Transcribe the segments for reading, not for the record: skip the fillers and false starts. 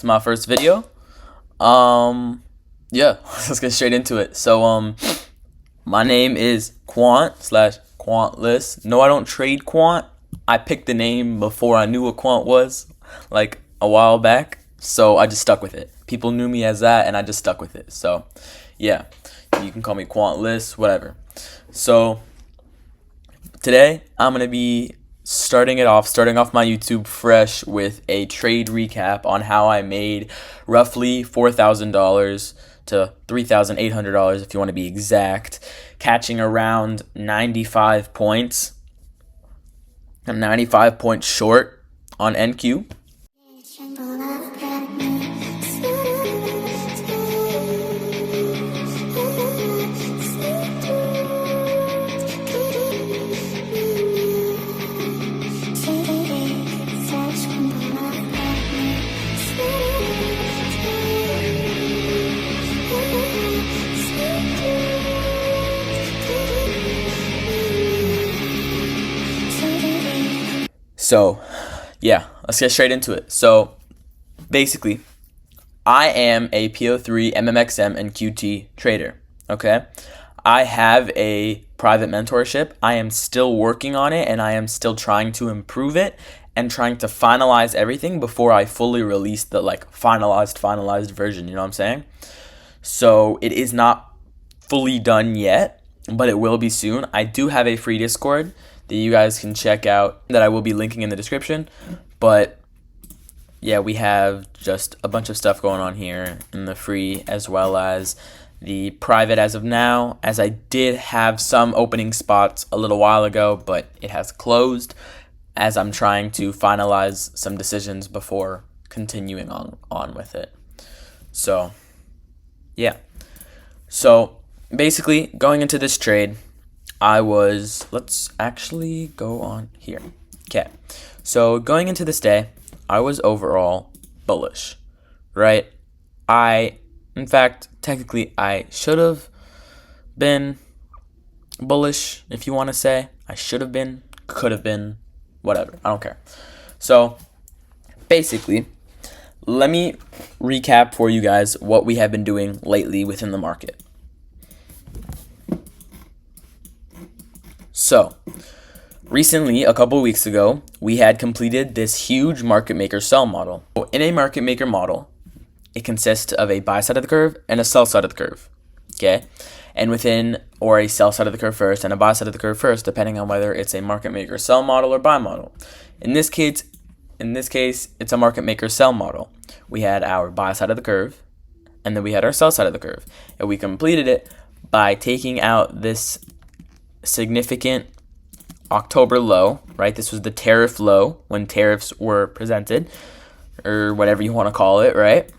my first video. Yeah, let's get straight into it. So, my name is Quant.less. No, I don't trade Quant. I picked the name before I knew what Quant was, like a while back. So I just stuck with it. People knew me as that, and I just stuck with it. So, yeah, you can call me Quant.less, whatever. So today I'm gonna be starting off my YouTube fresh with a trade recap on how I made roughly $4,000 to $3,800 if you want to be exact, catching around 95 points. I'm 95 points short on NQ. So, yeah, let's get straight into it. So, basically, I am a Po3, MMXM, and QT trader, okay? I have a private mentorship. I am still working on it, and I am still trying to improve it and trying to finalize everything before I fully release the, finalized version, you know what I'm saying? So, it is not fully done yet, but it will be soon. I do have a free Discord that you guys can check out that I will be linking in the description. But yeah, we have just a bunch of stuff going on here in the free as well as the private as of now, as I did have some opening spots a little while ago, but it has closed as I'm trying to finalize some decisions before continuing on with it. So yeah. So basically going into this trade, let's actually go on here. Okay, so going into this day, I was overall bullish, right? In fact, technically, I should have been bullish, if you want to say. I should have been, could have been, whatever. I don't care. So, basically, let me recap for you guys what we have been doing lately within the market. So, recently, a couple weeks ago, we had completed this huge market maker sell model. In a market maker model, it consists of a buy side of the curve and a sell side of the curve, okay? And or a sell side of the curve first and a buy side of the curve first, depending on whether it's a market maker sell model or buy model. In this case, it's a market maker sell model. We had our buy side of the curve, and then we had our sell side of the curve. And we completed it by taking out this significant October low, right? This was the tariff low when tariffs were presented, or whatever you want to call it, right?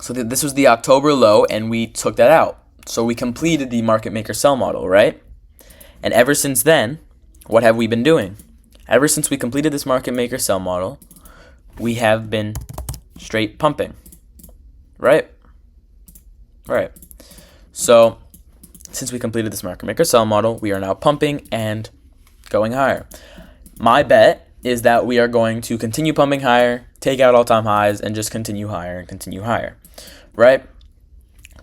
So this was the October low, and we took that out. So we completed the market maker sell model, right? And ever since then, what have we been doing? Ever since we completed this market maker sell model, we have been straight pumping, right? Right. So since we completed this market maker sell model, we are now pumping and going higher. My bet is that we are going to continue pumping higher, take out all-time highs, and just continue higher and continue higher, right?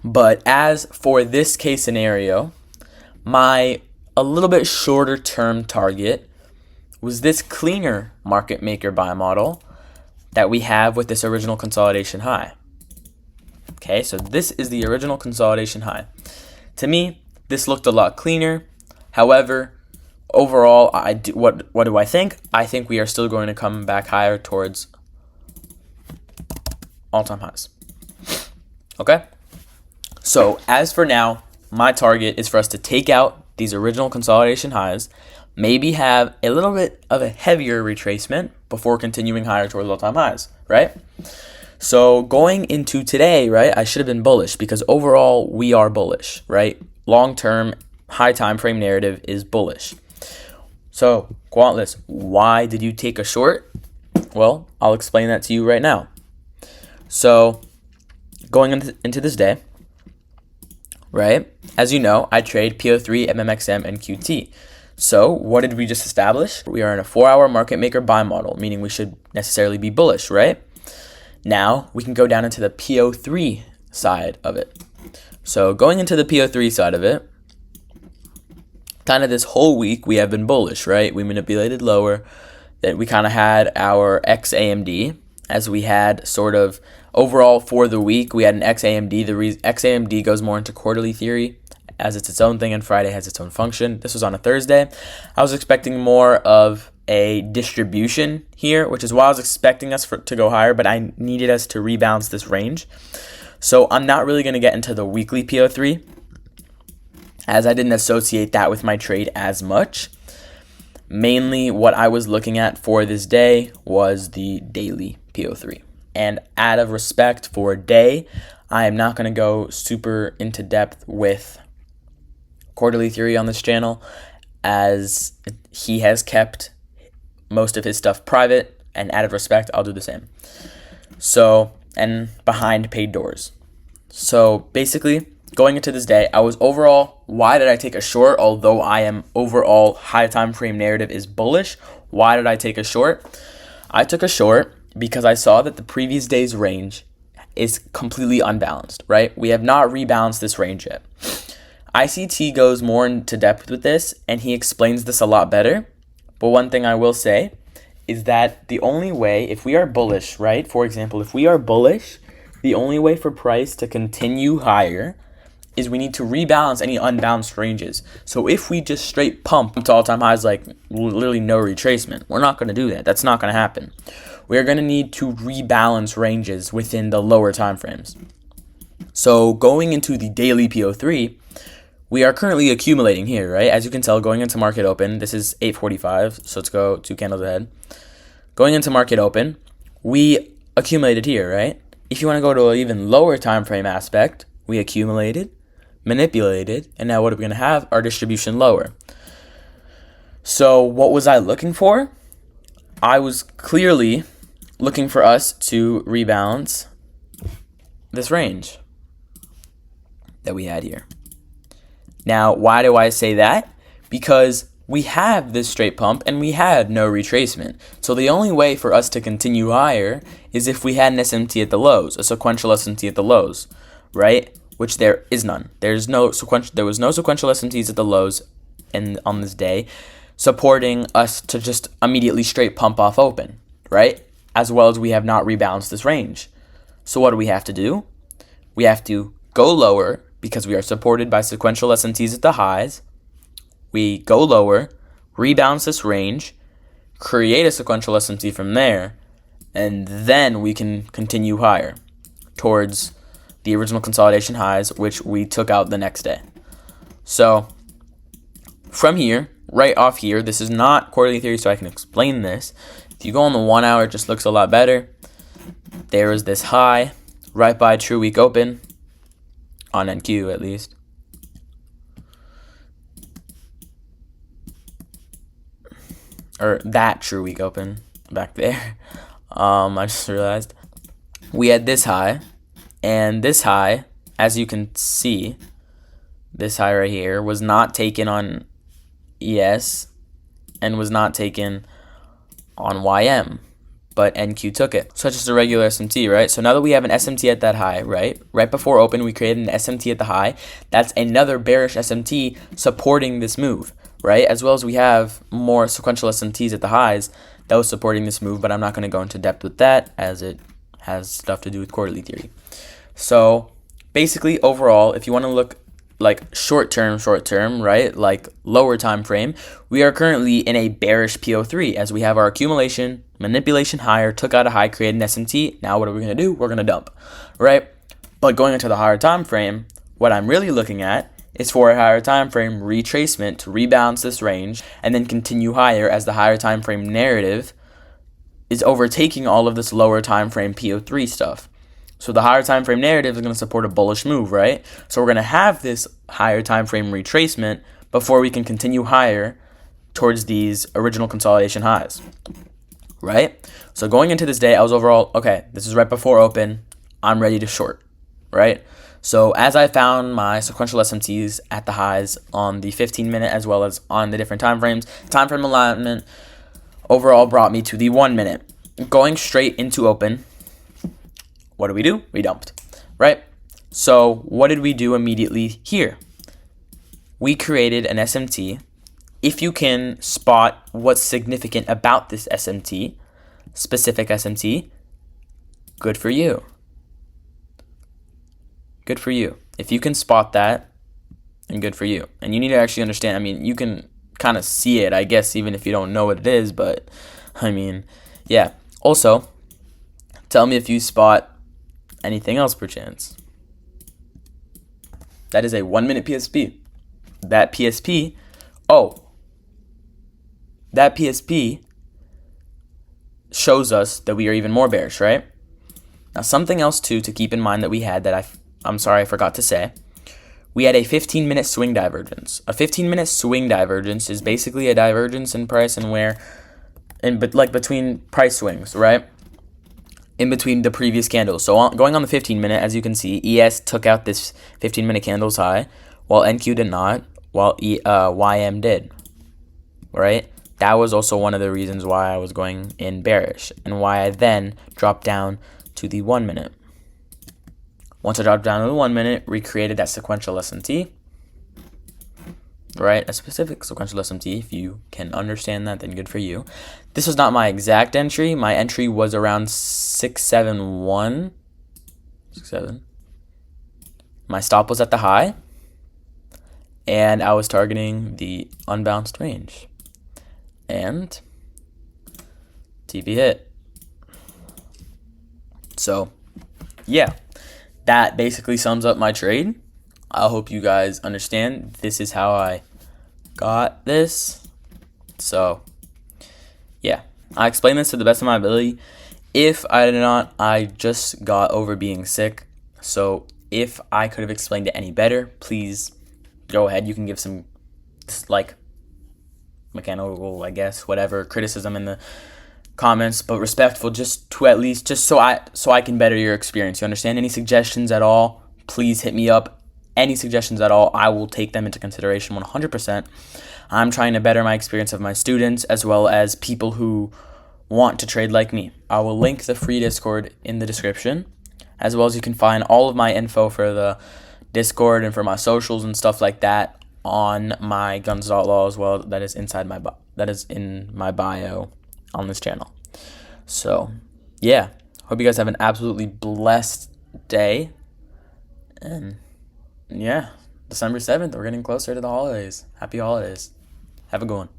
But as for this case scenario, my a little bit shorter term target was this cleaner market maker buy model that we have with this original consolidation high. Okay, so this is the original consolidation high. To me, this looked a lot cleaner. However, overall, what do I think? I think we are still going to come back higher towards all-time highs. Okay? So, as for now, my target is for us to take out these original consolidation highs, maybe have a little bit of a heavier retracement before continuing higher towards all-time highs, right? So, going into today, right, I should have been bullish because overall, we are bullish, right? Long-term, high time frame narrative is bullish. So, Quant.less, why did you take a short? Well, I'll explain that to you right now. So, going into this day, right, as you know, I trade Po3, MMXM, and QT. So, what did we just establish? We are in a 4-hour market maker buy model, meaning we should necessarily be bullish, right? Now we can go down into the Po3 side of it. So going into the Po3 side of it, kind of this whole week we have been bullish, right? We manipulated lower. That we kind of had our XAMD, as we had sort of overall for the week, we had an XAMD. The XAMD goes more into quarterly theory as it's its own thing, and Friday has its own function. This was on a Thursday. I was expecting more of a distribution here, which is why I was expecting us to go higher, but I needed us to rebalance this range. So I'm not really going to get into the weekly Po3, as I didn't associate that with my trade as much. Mainly what I was looking at for this day was the daily Po3. And out of respect for day, I am not going to go super into depth with quarterly theory on this channel, as he has kept most of his stuff private, and out of respect, I'll do the same. So, and behind paid doors. So basically, going into this day, I was overall, why did I take a short? Although I am overall high time frame narrative is bullish. Why did I take a short? I took a short because I saw that the previous day's range is completely unbalanced, right? We have not rebalanced this range yet. ICT goes more into depth with this, and he explains this a lot better. But one thing I will say is that the only way, if we are bullish, right? For example, if we are bullish, the only way for price to continue higher is we need to rebalance any unbalanced ranges. So if we just straight pump to all-time highs, like literally no retracement, we're not going to do that. That's not going to happen. We're going to need to rebalance ranges within the lower time frames. So going into the daily Po3, we are currently accumulating here, right? As you can tell, going into market open, this is 8:45, so let's go 2 candles ahead. Going into market open, we accumulated here, right? If you want to go to an even lower time frame aspect, we accumulated, manipulated, and now what are we going to have? Our distribution lower. So what was I looking for? I was clearly looking for us to rebalance this range that we had here. Now, why do I say that? Because we have this straight pump and we had no retracement. So the only way for us to continue higher is if we had an SMT at the lows, a sequential SMT at the lows, right? Which there is none. There was no sequential SMTs at the lows on this day, supporting us to just immediately straight pump off open, right? As well as we have not rebalanced this range. So what do we have to do? We have to go lower because we are supported by sequential SMTs at the highs. We go lower, rebalance this range, create a sequential SMT from there, and then we can continue higher towards the original consolidation highs, which we took out the next day. So from here, right off here, this is not quarterly theory, so I can explain this. If you go on the 1 hour, it just looks a lot better. There is this high right by true week open, on NQ at least. Or that true week open back there. I just realized we had this high, and this high, as you can see, this high right here was not taken on ES and was not taken on YM, but NQ took it. So it's just a regular SMT, right? So now that we have an SMT at that high, right? Right before open, we created an SMT at the high. That's another bearish SMT supporting this move, right? As well as we have more sequential SMTs at the highs that was supporting this move, but I'm not going to go into depth with that as it has stuff to do with quarterly theory. So basically, overall, if you want to look like short term, right? Like lower time frame, we are currently in a bearish Po3 as we have our accumulation, manipulation higher, took out a high, created an SMT. Now what are we going to do? We're going to dump, right? But going into the higher time frame, what I'm really looking at is for a higher time frame retracement to rebalance this range and then continue higher as the higher time frame narrative is overtaking all of this lower time frame Po3 stuff. So the higher time frame narrative is going to support a bullish move, right? So we're going to have this higher time frame retracement before we can continue higher towards these original consolidation highs, right? So going into this day, I was overall, okay, this is right before open. I'm ready to short, right? So as I found my sequential SMTs at the highs on the 15-minute as well as on the different time frames, time frame alignment overall brought me to the 1 minute. Going straight into open, what do? We dumped, right? So what did we do immediately here? We created an SMT. If you can spot what's significant about this SMT, specific SMT, good for you. Good for you. If you can spot that, and good for you. And you need to actually understand, I mean, you can kind of see it, I guess, even if you don't know what it is, but I mean, yeah. Also, tell me if you spot anything else perchance. That is a 1 minute PSP. That PSP, that PSP shows us that we are even more bearish, right? Now, something else too to keep in mind that we had that I'm sorry I forgot to say. We had a 15-minute swing divergence. A 15-minute swing divergence is basically a divergence in price and between price swings, right? In between the previous candles. So going on the 15-minute, as you can see, ES took out this 15-minute candle's high, while NQ did not, while YM did, right? That was also one of the reasons why I was going in bearish and why I then dropped down to the 1 minute. Once I dropped down to the 1 minute, recreated that sequential SMT, right? A specific sequential SMT. If you can understand that, then good for you. This was not my exact entry. My entry was around 671. 67. My stop was at the high, and I was targeting the unbounced range. And TV hit. So, yeah. That basically sums up my trade. I hope you guys understand. This is how I got this. So, yeah. I explained this to the best of my ability. If I did not, I just got over being sick. So, if I could have explained it any better, please go ahead. You can give some, mechanical, I guess, whatever, criticism in the comments, but respectful, just so I can better your experience. You understand? Any suggestions at all, please hit me up. Any suggestions at all, I will take them into consideration 100%. I'm trying to better my experience of my students as well as people who want to trade like me. I will link the free Discord in the description, as well as you can find all of my info for the Discord and for my socials and stuff like that on my Guns.law as well. That is in my bio on this channel. So, yeah. Hope you guys have an absolutely blessed day. And, yeah. December 7th, we're getting closer to the holidays. Happy holidays. Have a good one.